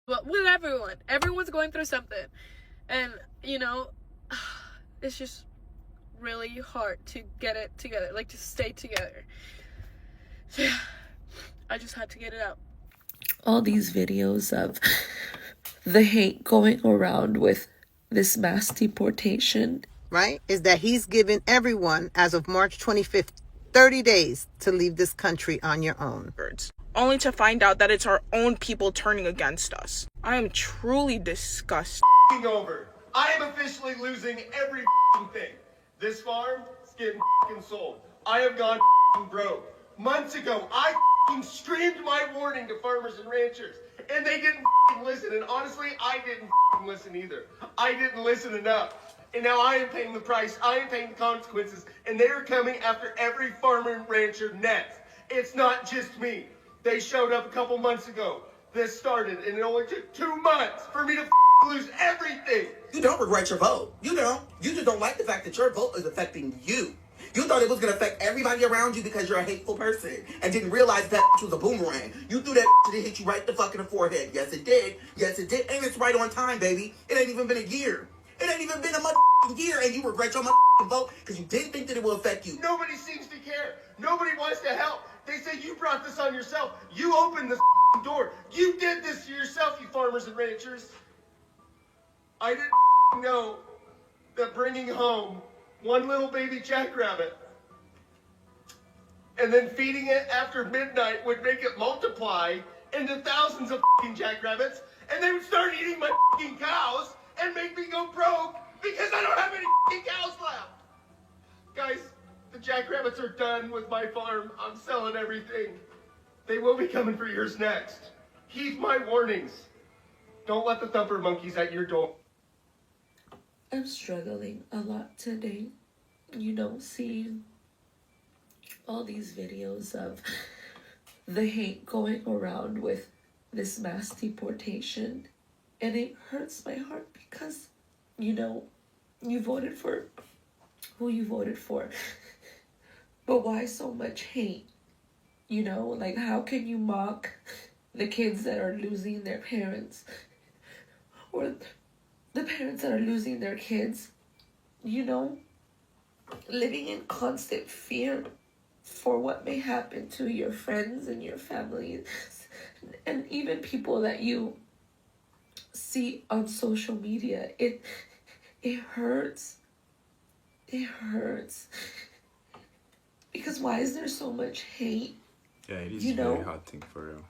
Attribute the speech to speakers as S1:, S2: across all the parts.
S1: But with everyone's going through something. And, you know, it's just really hard to get it together, like to stay together. So, yeah, I just had to get it out. All these videos of the hate going around with this mass deportation,
S2: right, is that he's given everyone, as of March 25th, 30 days to leave this country on your own.
S3: Only to find out that it's our own people turning against us. I am truly disgusted.
S4: Over. I am officially losing every thing. This farm is getting sold. I have gone broke. Months ago, I screamed my warning to farmers and ranchers, and they didn't listen. And honestly, I didn't listen either. I didn't listen enough. And now I am paying the price. I am paying the consequences. And they are coming after every farmer and rancher next. It's not just me. They showed up a couple months ago. This started, and it only took 2 months for me to lose everything.
S5: You don't regret your vote. You don't. You just don't like the fact that your vote is affecting you. You thought it was going to affect everybody around you because you're a hateful person and didn't realize that was a boomerang. You threw that and it hit you right the fuck in the forehead. Yes, it did. Yes, it did. And it's right on time, baby. It ain't even been a year. It ain't even been a year, and you regret your vote because you didn't think that it will affect you.
S4: Nobody seems to care. Nobody wants to help. They say you brought this on yourself. You opened the door. You did this to yourself, you farmers and ranchers. I didn't know that bringing home one little baby jackrabbit and then feeding it after midnight would make it multiply into thousands of jackrabbits, and they would start eating my cows and make me go broke because I don't have any cows left. Guys, the jackrabbits are done with my farm. I'm selling everything. They will be coming for yours next. Heed my warnings. Don't let the thumper monkeys at your door.
S1: I'm struggling a lot today, you know, seeing all these videos of the hate going around with this mass deportation, and it hurts my heart because, you know, you voted for who you voted for, but why so much hate? You know, like, how can you mock the kids that are losing their parents, or the parents that are losing their kids, you know, living in constant fear for what may happen to your friends and your family, and even people that you see on social media. It hurts. It hurts. Because why is there so much hate?
S6: Yeah, it is
S1: you know?
S6: very hard thing for real.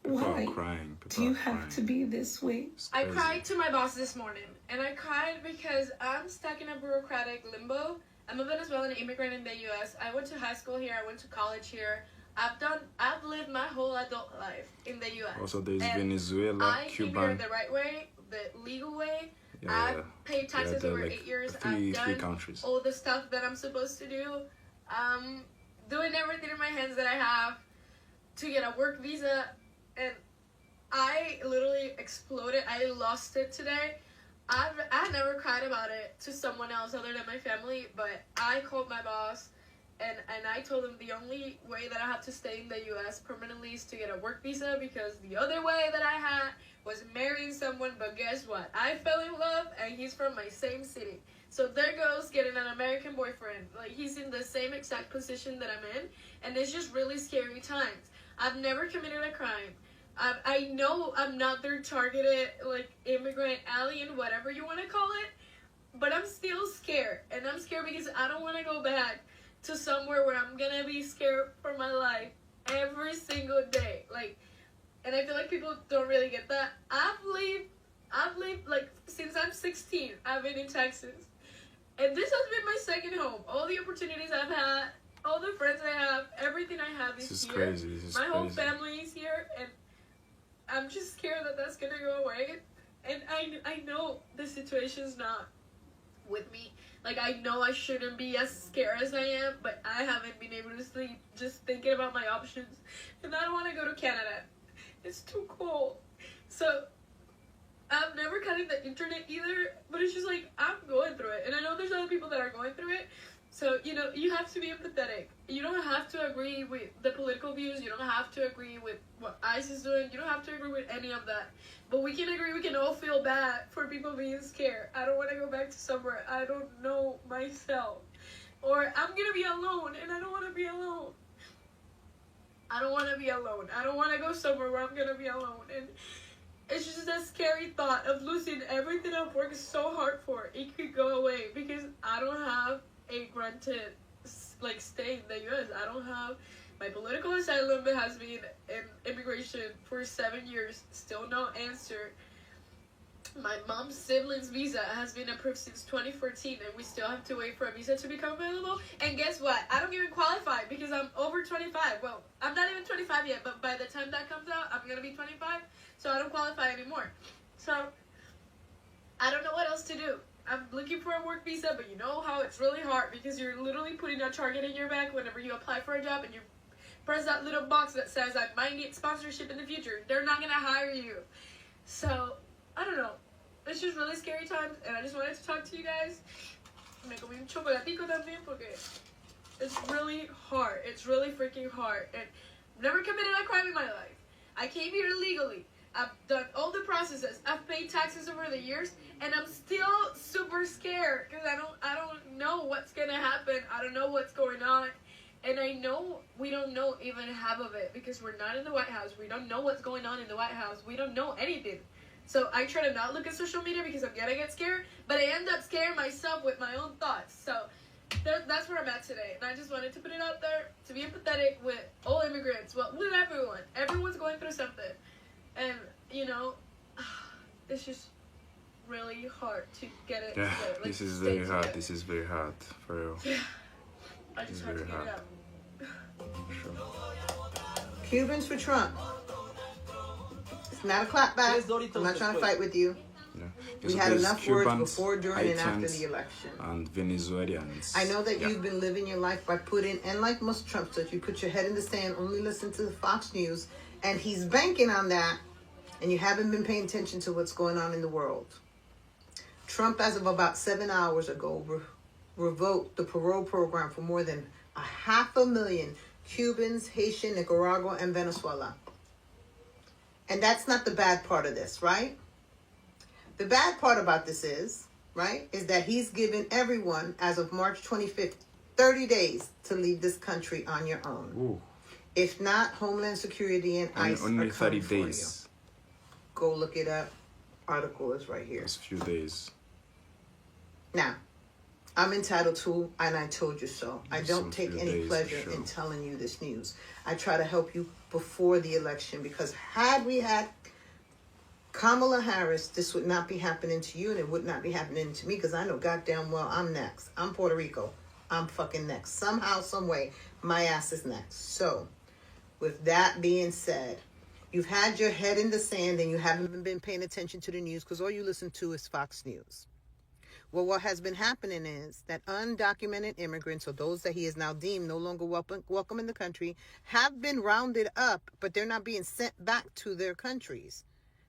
S1: Why
S6: People are crying.
S1: do you have to be this way? I cried to my boss this morning, and I cried because I'm stuck in a bureaucratic limbo. I'm a Venezuelan immigrant in the U.S. I went to high school here. I went to college here. I've lived my whole adult life in the U.S.
S6: Also, there's
S1: and
S6: Venezuela,
S1: I
S6: Cuban.
S1: came here the right way, the legal way.
S6: Yeah,
S1: I've paid taxes over
S6: like
S1: 8 years.
S6: three
S1: I've done
S6: countries.
S1: all the stuff that I'm supposed to do. Doing everything in my hands that I have to get a work visa, and I literally exploded. I lost it today. I never cried about it to someone else other than my family, but I called my boss and I told him the only way that I have to stay in the U.S. permanently is to get a work visa, because the other way that I had was marrying someone. But guess what? I fell in love and he's from my same city. So there goes getting an American boyfriend. Like, he's in the same exact position that I'm in, and it's just really scary times. I've never committed a crime. I know I'm not their targeted, like, immigrant alien, whatever you want to call it, but I'm still scared. And I'm scared because I don't want to go back to somewhere where I'm going to be scared for my life every single day. Like, and I feel like people don't really get that. I've lived, like, since I'm 16, I've been in Texas. And this has been my second home. All the opportunities I've had, all the friends I have, everything I have is here.
S6: Crazy. This is
S1: my
S6: crazy.
S1: whole family is here, and I'm just scared that that's gonna go away. And I know the situation's not with me. Like, I know I shouldn't be as scared as I am, but I haven't been able to sleep just thinking about my options. And I don't want to go to Canada. It's too cold. So I've never cut in the internet either, but it's just like, I'm going through it. And I know there's other people that are going through it. So, you know, you have to be empathetic. You don't have to agree with the political views. You don't have to agree with what ICE is doing. You don't have to agree with any of that. But we can agree, we can all feel bad for people being scared. I don't want to go back to somewhere I don't know myself. Or I'm going to be alone, and I don't want to be alone. I don't want to be alone. I don't want to go somewhere where I'm going to be alone. And it's just a scary thought of losing everything I've worked so hard for. It could go away because I don't have a granted, like, stay in the U.S. I don't have... My political asylum has been in immigration for 7 years. Still no answer. My mom's sibling's visa has been approved since 2014, and we still have to wait for a visa to become available. And guess what? I don't even qualify because I'm over 25. Well, I'm not even 25 yet, but by the time that comes out, I'm going to be 25. So I don't qualify anymore. So I don't know what else to do. I'm looking for a work visa, but you know how it's really hard because you're literally putting a target in your back whenever you apply for a job, and you press that little box that says I might need sponsorship in the future. They're not going to hire you. So, I don't know. It's just really scary times, and I just wanted to talk to you guys. Me comí un chocolatico también porque it's really hard. It's really freaking hard. And I've never committed a crime in my life. I came here legally. I've done all the processes. I've paid taxes over the years, and I'm still super scared because I don't know what's going to happen. I don't know what's going on. And I know we don't know even half of it because we're not in the White House. We don't know what's going on in the White House. We don't know anything. So I try to not look at social media because I'm going to get scared. But I end up scaring myself with my own thoughts. So that's where I'm at today. And I just wanted to put it out there to be empathetic with all immigrants. Well, with everyone. Everyone's going through something. And, you know, it's just really hard to get it together. Like,
S6: this is very hard. This is very hard, for real.
S1: Yeah. I just had to get it out.
S6: Sure.
S2: Cubans for Trump. It's not a clapback. I'm not trying to fight with you.
S6: Yeah.
S2: We had enough words before, during, and after the election.
S6: And Venezuelans.
S2: I know that you've been living your life by putting, and like most Trumpsters, you put your head in the sand, only listen to the Fox News, and he's banking on that, and you haven't been paying attention to what's going on in the world. Trump, as of about 7 hours ago, revoked the parole program for more than 500,000 Cubans, Haitian, Nicaragua, and Venezuela. And that's not the bad part of this, right? The bad part about this is that he's given everyone, as of March 25th, 30 days to leave this country on your own.
S6: Ooh.
S2: If not, Homeland Security and ICE
S6: only
S2: are
S6: 30
S2: coming
S6: days.
S2: for you. Go look it up. Article is right here.
S6: It's a few days.
S2: Now, I'm entitled to, and I told you so. I don't take any
S6: days,
S2: pleasure
S6: sure.
S2: in telling you this news. I try to help you before the election, because had we had Kamala Harris, this would not be happening to you, and it would not be happening to me, because I know goddamn well I'm next. I'm Puerto Rico. I'm fucking next. Somehow, some way, my ass is next. So, with that being said, you've had your head in the sand and you haven't been paying attention to the news because all you listen to is Fox News. Well, what has been happening is that undocumented immigrants, or those that he is now deemed no longer welcome in the country, have been rounded up, but they're not being sent back to their countries.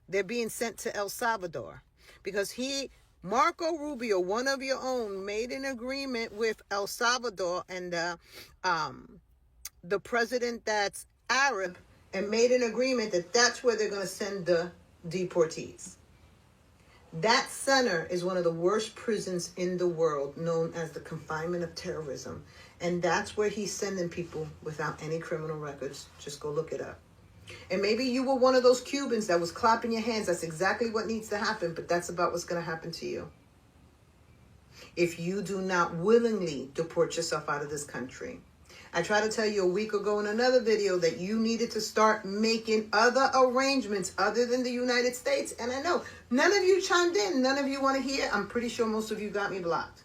S2: They're being sent to El Salvador because Marco Rubio, one of your own, made an agreement with El Salvador and the president that's Arab, and made an agreement that that's where they're going to send the deportees. That center is one of the worst prisons in the world, known as the confinement of terrorism. And that's where he's sending people without any criminal records. Just go look it up. And maybe you were one of those Cubans that was clapping your hands. That's exactly what needs to happen, but that's about what's going to happen to you. If you do not willingly deport yourself out of this country. I tried to tell you a week ago in another video that you needed to start making other arrangements other than the United States. And I know none of you chimed in. None of you want to hear. I'm pretty sure most of you got me blocked.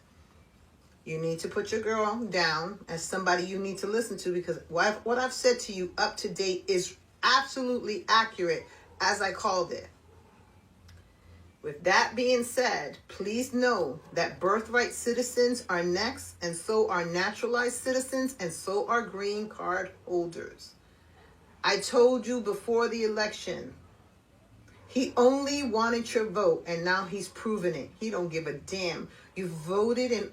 S2: You need to put your girl down as somebody you need to listen to, because what I've said to you up to date is absolutely accurate as I called it. With that being said, please know that birthright citizens are next, and so are naturalized citizens, and so are green card holders. I told you before the election, he only wanted your vote, and now he's proven it. He don't give a damn. You voted in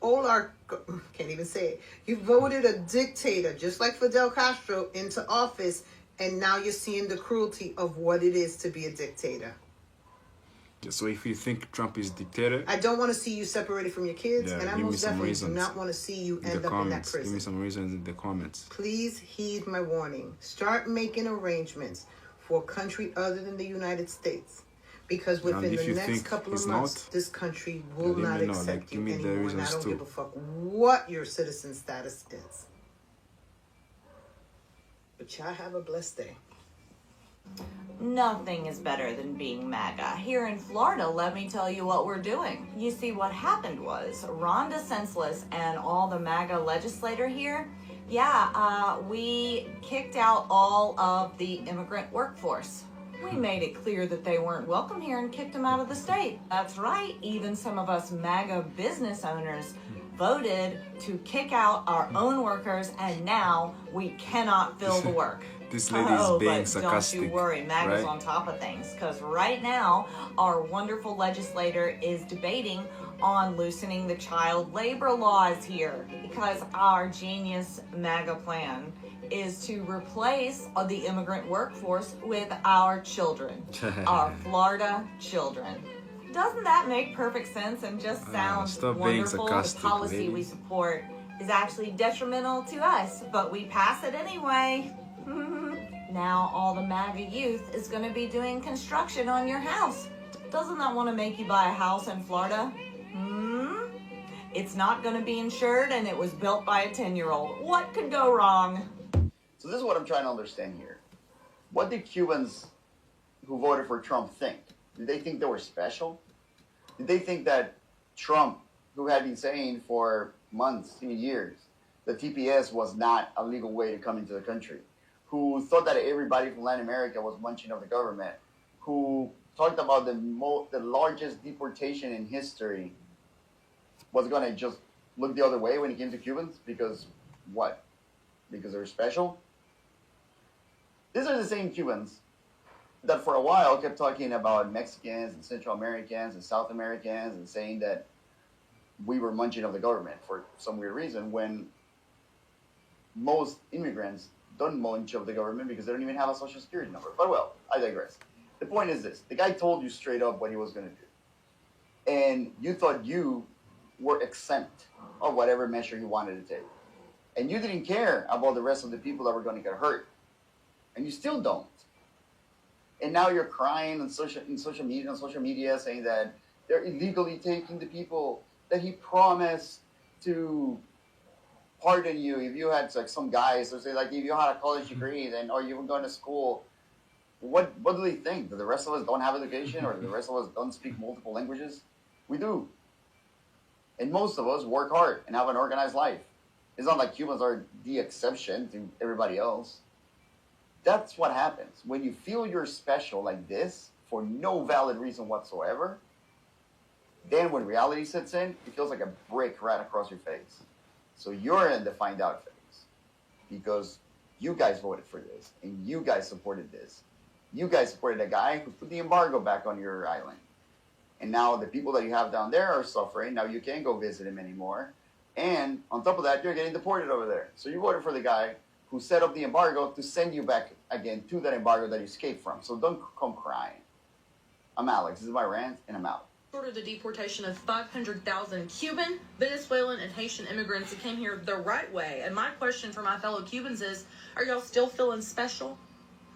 S2: can't even say it. You voted a dictator, just like Fidel Castro, into office, and now you're seeing the cruelty of what it is to be a dictator.
S6: So if you think Trump is dictator,
S2: I don't want to see you separated from your kids,
S6: yeah,
S2: and I
S6: give me
S2: most
S6: some
S2: definitely do
S6: reasons
S2: not want to see you
S6: in
S2: end
S6: the
S2: up in that
S6: comments. Give me
S2: prison.
S6: some reasons in the comments.
S2: Please heed my warning. Start making arrangements for a country other than the United States. Because within the next couple of months, this country will not accept you anymore. And I don't give a fuck what your citizen status is. But y'all have a blessed day.
S7: Nothing is better than being Maga. Here in Florida, let me tell you what we're doing. You see, what happened was Ron DeSantis and all the Maga legislator here, we kicked out all of the immigrant workforce. We made it clear that they weren't welcome here and kicked them out of the state. That's right, even some of us MAGA business owners voted to kick out our own workers, and now we cannot fill the work.
S6: This lady is being
S7: but
S6: sarcastic.
S7: Don't you worry, MAGA's
S6: right?
S7: on top of things, because right now our wonderful legislator is debating on loosening the child labor laws here, because our genius MAGA plan is to replace the immigrant workforce with our children, our Florida children. Doesn't that make perfect sense and just sound wonderful? The policy
S6: lady.
S7: we support is actually detrimental to us, but we pass it anyway. Now all the MAGA youth is going to be doing construction on your house. Doesn't that want to make you buy a house in Florida? It's not going to be insured, and it was built by a 10-year-old. What could go wrong?
S8: So this is what I'm trying to understand here. What did Cubans who voted for Trump think? Did they think they were special? Did they think that Trump, who had been saying for months, even years, that TPS was not a legal way to come into the country, who thought that everybody from Latin America was munching of the government, who talked about the largest deportation in history, was going to just look the other way when it came to Cubans? Because what? Because they're special? These are the same Cubans that for a while kept talking about Mexicans and Central Americans and South Americans and saying that we were munching of the government for some weird reason, when most immigrants don't munch of the government because they don't even have a social security number. But well, I digress. The point is this. The guy told you straight up what he was going to do. And you thought you were exempt of whatever measure he wanted to take. And you didn't care about the rest of the people that were going to get hurt. And you still don't. And now you're crying on social media saying that they're illegally taking the people, that he promised to pardon you if you had like some guys who say like if you had a college degree then or you were going to school. What do they think? That the rest of us don't have education or the rest of us don't speak multiple languages? We do. And most of us work hard and have an organized life. It's not like Cubans are the exception to everybody else. That's what happens. When you feel you're special like this for no valid reason whatsoever, then when reality sets in, it feels like a brick right across your face. So you're in the find out phase because you guys voted for this and you guys supported this. You guys supported a guy who put the embargo back on your island. And now the people that you have down there are suffering. Now you can't go visit him anymore. And on top of that, you're getting deported over there. So you voted for the guy who set up the embargo to send you back again to that embargo that you escaped from. So don't come crying. I'm Alex. This is my rant, and I'm out.
S9: Ordered the deportation of 500,000 Cuban, Venezuelan, and Haitian immigrants that came here the right way. And my question for my fellow Cubans is, are y'all still feeling special?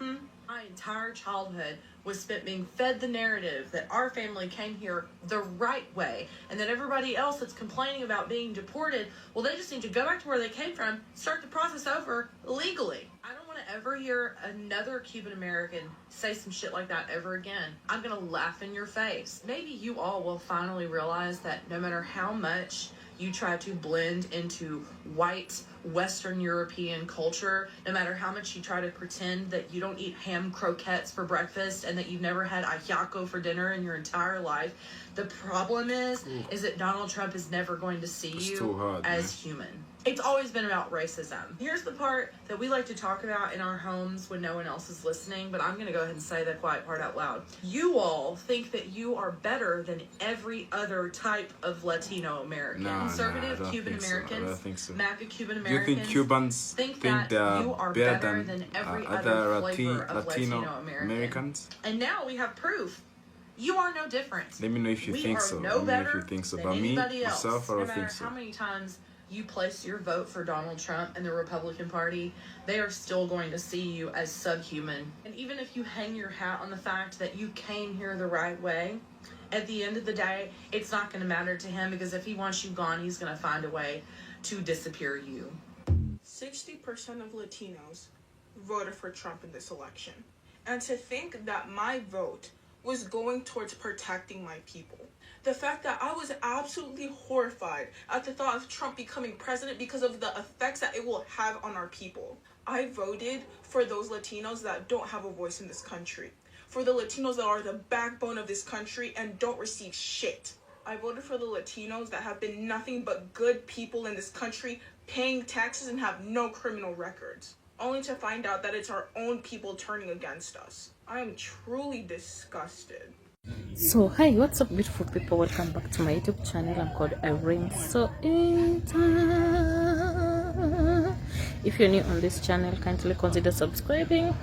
S9: My entire childhood was spent being fed the narrative that our family came here the right way and that everybody else that's complaining about being deported, well, they just need to go back to where they came from, start the process over legally. I don't want to ever hear another Cuban American say some shit like that ever again. I'm going to laugh in your face. Maybe you all will finally realize that no matter how much you try to blend into white Western European culture, no matter how much you try to pretend that you don't eat ham croquettes for breakfast and that you've never had ajiaco for dinner in your entire life, the problem is that Donald Trump is never going to see you as human. It's always been about racism. Here's the part that we like to talk about in our homes when no one else is listening, but I'm going to go ahead and say that quiet part out loud. You all think that you are better than every other type of Latino American. Conservative Cuban Americans, MAGA Cuban Americans.
S6: Do you think Cubans think
S9: that
S6: they are
S9: you are
S6: better than
S9: every
S6: other
S9: flavor of
S6: Latino
S9: Americans? And now we have proof. You are no different.
S6: Let me know if you think so.
S9: No better
S6: About me, myself, I don't think
S9: so.
S6: so.
S9: How many times you place your vote for Donald Trump and the Republican Party, they are still going to see you as subhuman. And even if you hang your hat on the fact that you came here the right way, at the end of the day, it's not going to matter to him, because if he wants you gone, he's going to find a way to disappear you.
S3: 60% of Latinos voted for Trump in this election. And to think that my vote was going towards protecting my people. The fact that I was absolutely horrified at the thought of Trump becoming president because of the effects that it will have on our people. I voted for those Latinos that don't have a voice in this country. For the Latinos that are the backbone of this country and don't receive shit. I voted for the Latinos that have been nothing but good people in this country, paying taxes and have no criminal records. Only to find out that it's our own people turning against us. I am truly disgusted.
S10: So hi, what's up beautiful people, welcome back to my YouTube channel. I'm called Irene. So if you're new on this channel, kindly consider subscribing,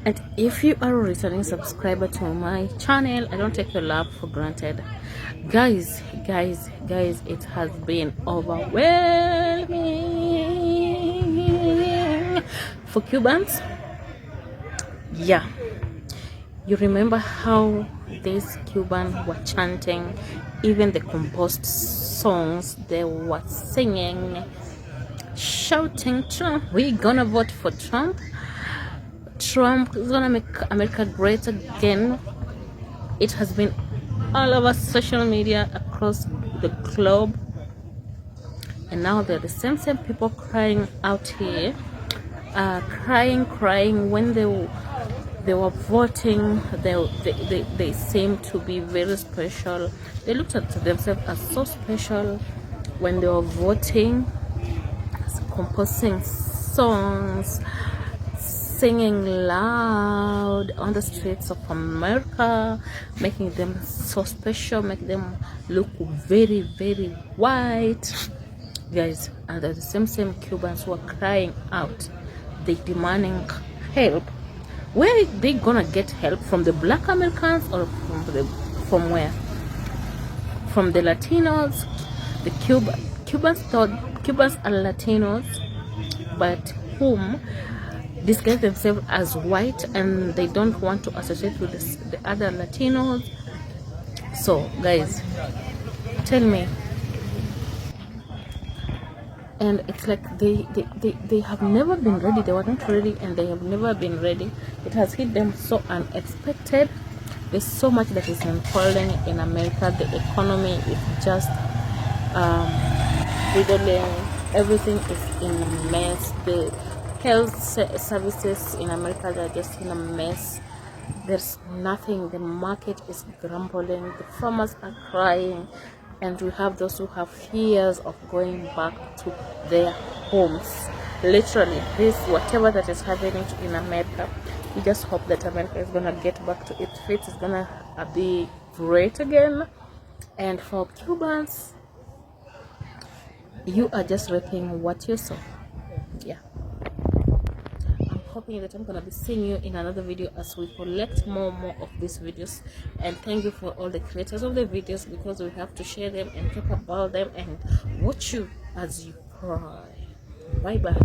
S10: and if you are a returning subscriber to my channel, I don't take your love for granted. Guys, it has been overwhelming for Cubans. Yeah, you remember how these Cubans were chanting, even the composed songs they were singing, shouting, Trump, we're gonna vote for Trump. Trump is gonna make America great again. It has been all over social media across the globe, and now they're the same people crying out here, crying when they were voting. They seem to be very special. They looked at themselves as so special when they were voting, composing songs, singing loud on the streets of America, making them so special, make them look very, very white. Guys, and they're the same Cubans who are crying out. They demanding help. Where are they gonna get help? From the black Americans or from where? From the Latinos? The Cubans thought Cubans are Latinos, but whom disguise themselves as white, and they don't want to associate with the other Latinos. So guys, tell me. And it's like they have never been ready. They were not ready, and they have never been ready. It has hit them so unexpected. There's so much that is unfolding in America. The economy is just riddling. Everything is in a mess. The health services in America, they're just in a mess. There's nothing. The market is grumbling. The farmers are crying. And we have those who have fears of going back to their homes. Literally, this whatever that is happening in America, we just hope that America is gonna get back to its feet. It's gonna be great again. And for Cubans, you are just reaping what you sow. Yeah. Hoping that I'm gonna be seeing you in another video as we collect more of these videos. And thank you for all the creators of the videos, because we have to share them and talk about them and watch you as you cry. Bye bye.